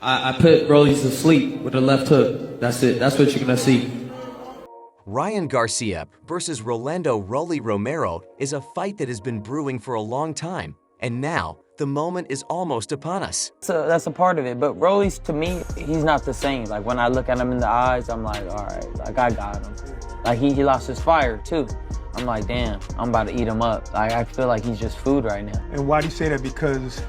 I put Rollies to sleep with a left hook. That's it. That's what you're going to see. Ryan Garcia versus Rolando "Rolly" Romero is a fight that has been brewing for a long time, and now the moment is almost upon us. So that's a part of it, but Rolly's, to me, he's not the same. Like, when I look at him in the eyes, I'm like, all right, like, I got him. Like, he lost his fire, too. I'm like, damn, I'm about to eat him up. Like, I feel like he's just food right now. And why do you say that? Because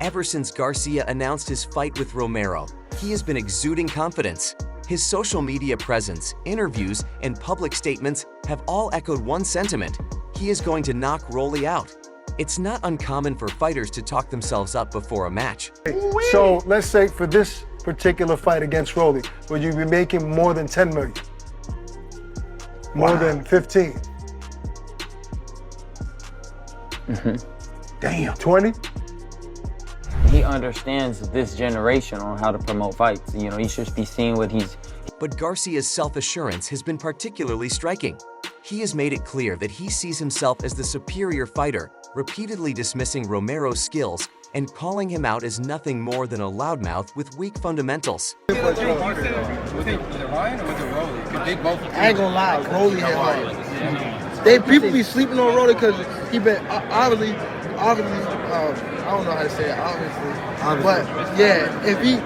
ever since Garcia announced his fight with Romero, he has been exuding confidence. His social media presence, interviews, and public statements have all echoed one sentiment: he is going to knock Rolly out. It's not uncommon for fighters to talk themselves up before a match. So let's say for this particular fight against Rolly, would you be making more than 10 million? More than 15? Damn. 20? He understands this generation on how to promote fights. You know, he should be seeing what he's... But Garcia's self-assurance has been particularly striking. He has made it clear that he sees himself as the superior fighter, repeatedly dismissing Romero's skills and calling him out as nothing more than a loudmouth with weak fundamentals. Was it Ryan or was it Rolly? They both. I ain't gonna lie, Rolly hit hard. People be sleeping on Rolly because he been obviously, I don't know how to say it, obviously. But yeah, if he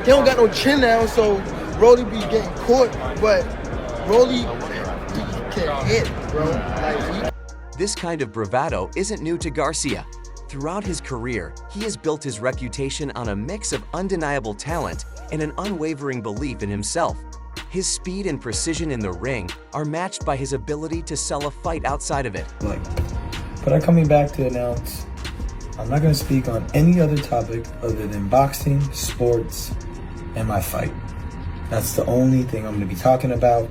don't got no chin now, so Rolly be getting caught, but Rolly, he can hit, bro. Like, This kind of bravado isn't new to Garcia. Throughout his career, he has built his reputation on a mix of undeniable talent and an unwavering belief in himself. His speed and precision in the ring are matched by his ability to sell a fight outside of it. But I'm coming back to announce I'm not going to speak on any other topic other than boxing, sports, and my fight. That's the only thing I'm going to be talking about.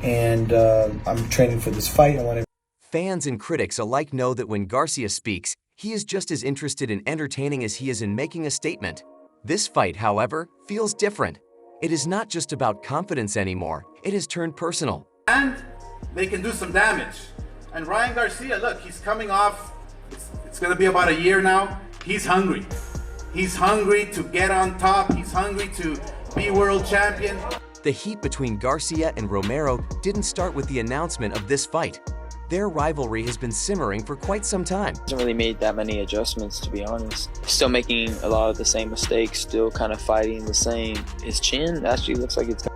And I'm training for this fight. I want to. Fans and critics alike know that when Garcia speaks, he is just as interested in entertaining as he is in making a statement. This fight, however, feels different. It is not just about confidence anymore. It has turned personal. And they can do some damage. And Ryan Garcia, look, he's coming off, it's going to be about a year now. He's hungry. He's hungry to get on top. He's hungry to be world champion. The heat between Garcia and Romero didn't start with the announcement of this fight. Their rivalry has been simmering for quite some time. Hasn't really made that many adjustments, to be honest. Still making a lot of the same mistakes, still kind of fighting the same. His chin actually looks like it's...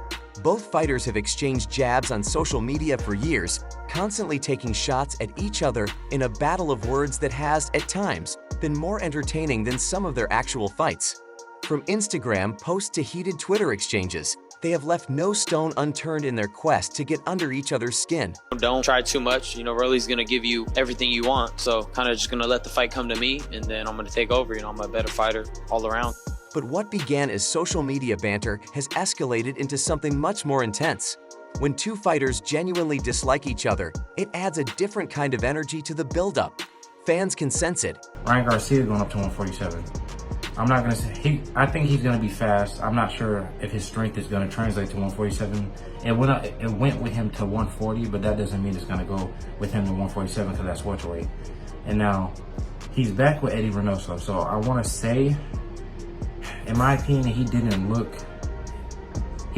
Both fighters have exchanged jabs on social media for years, constantly taking shots at each other in a battle of words that has, at times, been more entertaining than some of their actual fights. From Instagram posts to heated Twitter exchanges, they have left no stone unturned in their quest to get under each other's skin. Don't try too much. You know, Rolly's going to give you everything you want. So kind of just going to let the fight come to me, and then I'm going to take over. You know, I'm a better fighter all around. But what began as social media banter has escalated into something much more intense. When two fighters genuinely dislike each other, it adds a different kind of energy to the build-up. Fans can sense it. Ryan Garcia going up to 147. I'm not going to say, I think he's going to be fast. I'm not sure if his strength is going to translate to 147. It went with him to 140, but that doesn't mean it's going to go with him to 147 because that's welterweight. And now he's back with Eddie Reynoso. So I want to say, in my opinion, he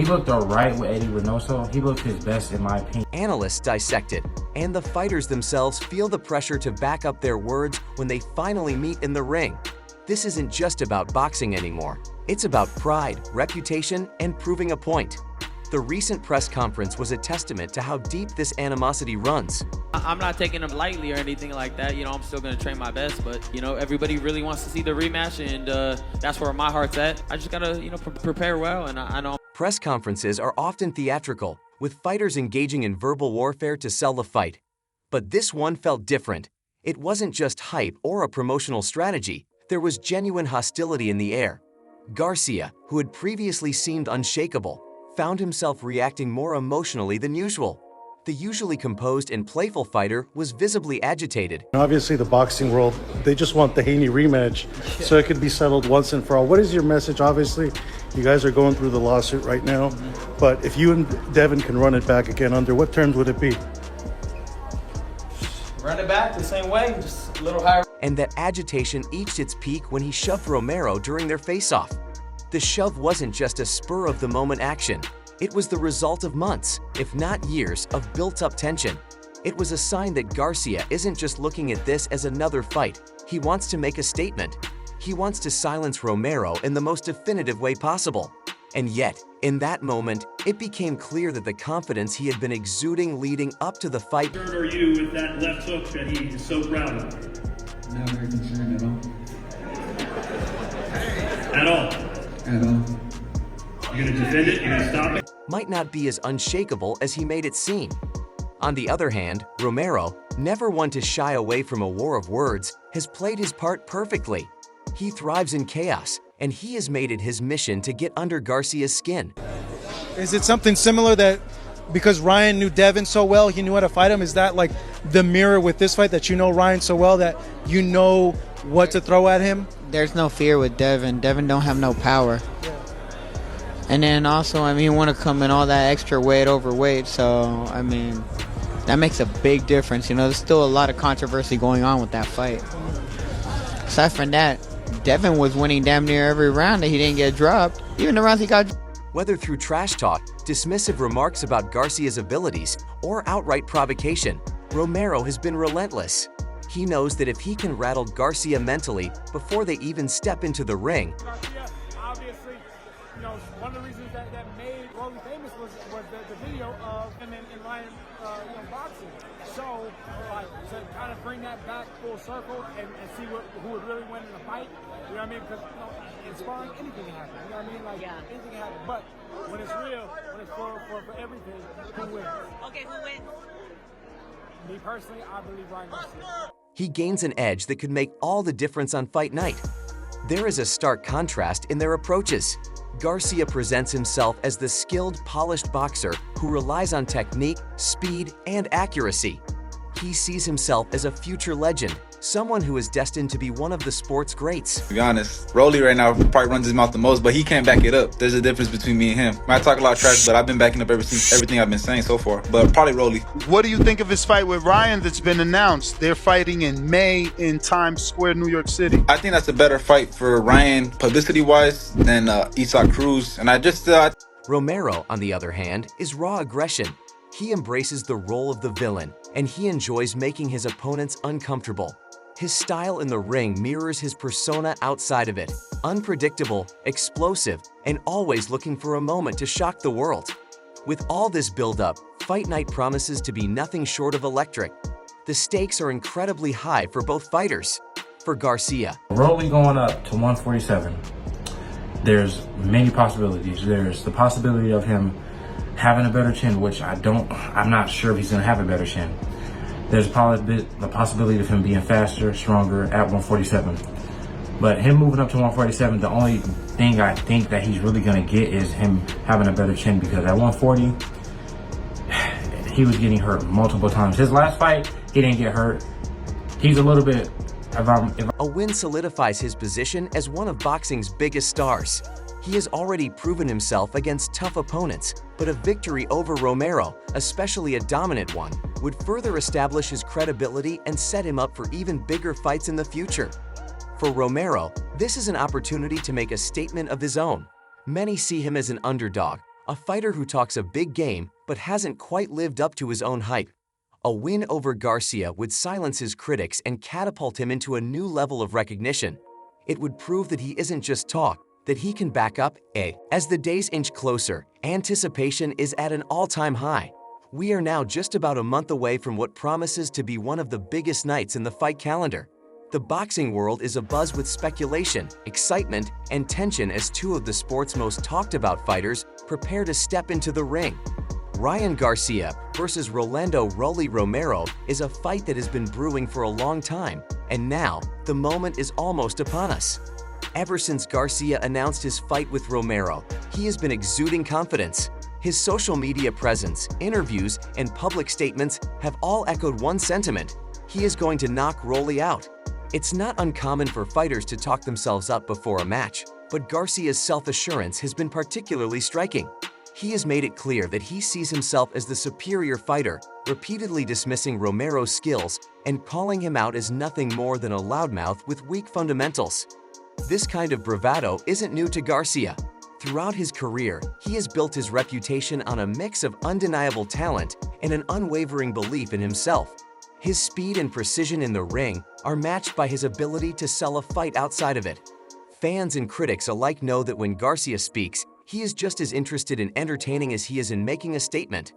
looked all right with Eddie Reynoso. He looked his best, in my opinion. Analysts dissect it, and the fighters themselves feel the pressure to back up their words when they finally meet in the ring. This isn't just about boxing anymore. It's about pride, reputation, and proving a point. The recent press conference was a testament to how deep this animosity runs. I'm not taking him lightly or anything like that. You know, I'm still going to train my best, but, you know, everybody really wants to see the rematch, and that's where my heart's at. I just got to, you know, prepare well, and I know. Press conferences are often theatrical, with fighters engaging in verbal warfare to sell the fight. But this one felt different. It wasn't just hype or a promotional strategy. There was genuine hostility in the air. Garcia, who had previously seemed unshakable, found himself reacting more emotionally than usual. The usually composed and playful fighter was visibly agitated. Obviously, the boxing world, they just want the Haney rematch so it could be settled once and for all. What is your message? Obviously, you guys are going through the lawsuit right now, but if you and Devin can run it back again, under what terms would it be? Run it back the same way, just a little higher. and that agitation reached its peak when he shoved Romero during their face-off. The shove wasn't just a spur-of-the-moment action. It was the result of months, if not years, of built-up tension. It was a sign that Garcia isn't just looking at this as another fight. He wants to make a statement. He wants to silence Romero in the most definitive way possible. And yet, in that moment, it became clear that the confidence he had been exuding leading up to the fight. Concerned are you with that left hook that he is so proud of? Not very concerned At all? at all. You're gonna defend it? You're gonna stop it? Might not be as unshakable as he made it seem. On the other hand, Romero, never one to shy away from a war of words, has played his part perfectly. He thrives in chaos, and he has made it his mission to get under Garcia's skin. Is it something similar that because Ryan knew Devin so well, he knew how to fight him? Is that like the mirror with this fight, that you know Ryan so well that you know what to throw at him? There's no fear with Devin. Devin don't have no power. And then also, I mean, you want to come in all that extra weight, overweight. So, I mean, that makes a big difference. You know, there's still a lot of controversy going on with that fight. Aside from that, Devin was winning damn near every round that he didn't get dropped. Even the rounds he got. Whether through trash talk, dismissive remarks about Garcia's abilities, or outright provocation, Romero has been relentless. He knows that if he can rattle Garcia mentally before they even step into the ring, Obviously, you know, one of the reasons that made Rolly famous was the video of him and Ryan, boxing. So, like, to kind of bring that back full circle and see who would really win in the fight, you know what I mean? Because, in sparring, anything can happen. You know what I mean? Like, anything can happen. But when it's real, when it's for everything, who wins? Okay, who wins? Me personally, I believe Ryan Garcia. he gains an edge that could make all the difference on fight night. There is a stark contrast in their approaches. Garcia presents himself as the skilled, polished boxer who relies on technique, speed, and accuracy. He sees himself as a future legend, someone who is destined to be one of the sport's greats. To be honest, Rolly right now probably runs his mouth the most, but he can't back it up. There's a difference between me and him. I talk a lot of trash, but I've been backing up everything I've been saying so far. But probably Rolly. What do you think of his fight with Ryan that's been announced? They're fighting in May in Times Square, New York City. I think that's a better fight for Ryan, publicity-wise, than Isaac Cruz. And I just... Romero, on the other hand, is raw aggression. He embraces the role of the villain, and he enjoys making his opponents uncomfortable. His style in the ring mirrors his persona outside of it, unpredictable, explosive, and always looking for a moment to shock the world. With all this build-up, fight night promises to be nothing short of electric. The stakes are incredibly high for both fighters. For Garcia, Rolly going up to 147, there's many possibilities. There's the possibility of him having a better chin, which I'm not sure if he's going to have a better chin. There's the possibility of him being faster, stronger at 147. But him moving up to 147, the only thing I think that he's really going to get is him having a better chin, because at 140, he was getting hurt multiple times. His last fight, he didn't get hurt. He's a little bit... A win solidifies his position as one of boxing's biggest stars. He has already proven himself against tough opponents, but a victory over Romero, especially a dominant one, would further establish his credibility and set him up for even bigger fights in the future. For Romero, this is an opportunity to make a statement of his own. Many see him as an underdog, a fighter who talks a big game but hasn't quite lived up to his own hype. A win over Garcia would silence his critics and catapult him into a new level of recognition. It would prove that he isn't just talk, that he can back up. As the days inch closer, anticipation is at an all-time high. We are now just about a month away from what promises to be one of the biggest nights in the fight calendar. The boxing world is abuzz with speculation, excitement, and tension as two of the sport's most talked about fighters prepare to step into the ring. Ryan Garcia versus Rolando "Rolly" Romero is a fight that has been brewing for a long time, and now the moment is almost upon us. Ever since Garcia announced his fight with Romero, he has been exuding confidence. His social media presence, interviews, and public statements have all echoed one sentiment: he is going to knock Rolly out. It's not uncommon for fighters to talk themselves up before a match, but Garcia's self-assurance has been particularly striking. He has made it clear that he sees himself as the superior fighter, repeatedly dismissing Romero's skills and calling him out as nothing more than a loudmouth with weak fundamentals. This kind of bravado isn't new to Garcia. Throughout his career, he has built his reputation on a mix of undeniable talent and an unwavering belief in himself. His speed and precision in the ring are matched by his ability to sell a fight outside of it. Fans and critics alike know that when Garcia speaks, he is just as interested in entertaining as he is in making a statement.